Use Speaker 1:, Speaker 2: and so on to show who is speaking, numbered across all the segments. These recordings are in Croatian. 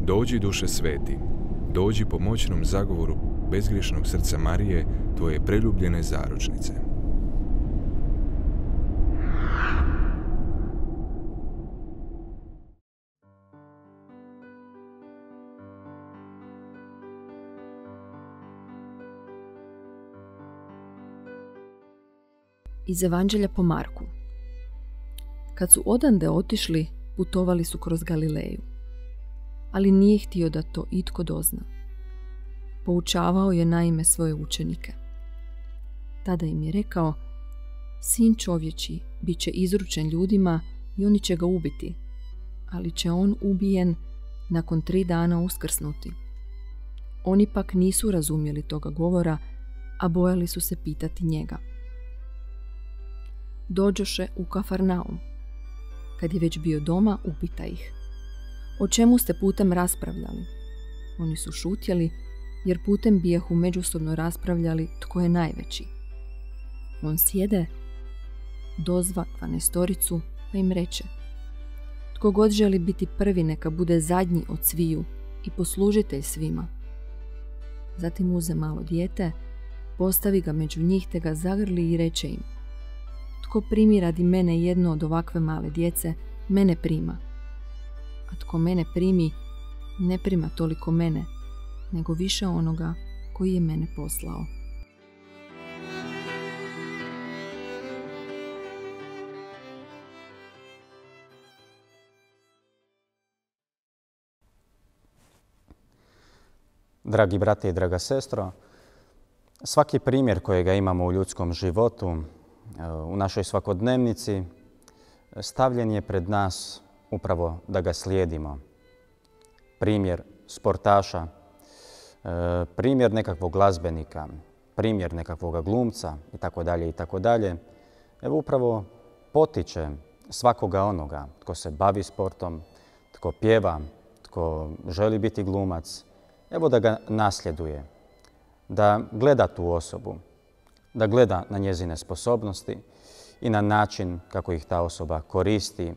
Speaker 1: Dođi, duše sveti, dođi po moćnom zagovoru bezgriješnog srca Marije, tvoje preljubljene zaručnice.
Speaker 2: Iz Evanđelja po Marku. Kad su odande otišli, putovali su kroz Galileju, ali nije htio da to itko dozna. Poučavao je naime svoje učenike. Tada im je rekao: Sin čovječji bit će izručen ljudima i oni će ga ubiti, ali će on ubijen nakon 3 dana uskrsnuti. Oni pak nisu razumjeli toga govora, a bojali su se pitati njega. Dođoše u Kafarnaum. Kad je već bio doma, upita ih: O čemu ste putem raspravljali? Oni su šutjeli, jer putem bijahu međusobno raspravljali tko je najveći. On sjede, dozva 12 pa im reče: Tko god želi biti prvi, neka bude zadnji od sviju i poslužitelj svima. Zatim uze malo dijete, postavi ga među njih te ga zagrli i reče im: Tko primi radi mene jedno od ovakve male djece, mene prima. A tko mene primi, ne prima toliko mene, nego više onoga koji je mene poslao.
Speaker 3: Dragi brate i draga sestro, svaki primjer kojega imamo u ljudskom životu, u našoj svakodnevnici, stavljen je pred nas upravo da ga slijedimo. Primjer sportaša, primjer nekakvog glazbenika, primjer nekakvog glumca itd. Evo upravo potiče svakoga onoga tko se bavi sportom, tko pjeva, tko želi biti glumac, evo da ga nasljeduje, da gleda tu osobu, da gleda na njezine sposobnosti i na način kako ih ta osoba koristi,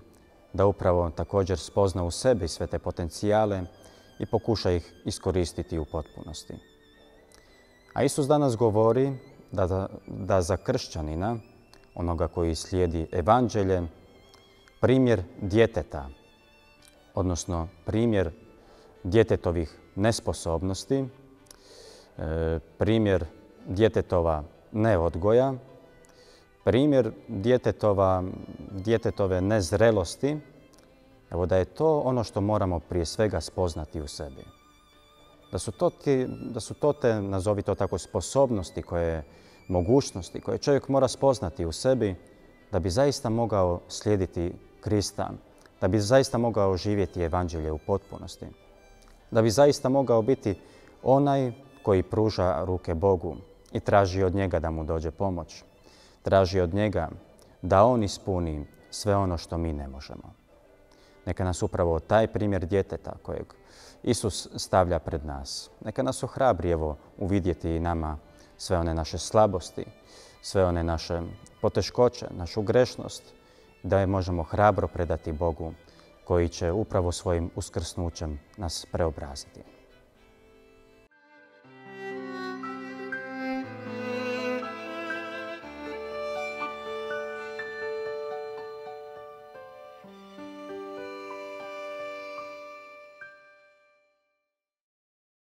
Speaker 3: da upravo također spozna u sebi sve te potencijale i pokuša ih iskoristiti u potpunosti. A Isus danas govori da za kršćanina, onoga koji slijedi evanđelje, primjer djeteta, odnosno primjer djetetovih nesposobnosti, primjer djetetova neodgoja, primjer djetetove nezrelosti, evo da je to ono što moramo prije svega spoznati u sebi. Da su to te, nazovi to tako, sposobnosti, mogućnosti koje čovjek mora spoznati u sebi da bi zaista mogao slijediti Krista, da bi zaista mogao živjeti evanđelje u potpunosti, da bi zaista mogao biti onaj koji pruža ruke Bogu i traži od njega da mu dođe pomoć. Traži od njega da on ispuni sve ono što mi ne možemo. Neka nas upravo taj primjer djeteta kojeg Isus stavlja pred nas, neka nas ohrabri evo uvidjeti i nama sve one naše slabosti, sve one naše poteškoće, našu grešnost, da je možemo hrabro predati Bogu koji će upravo svojim uskrsnućem nas preobraziti.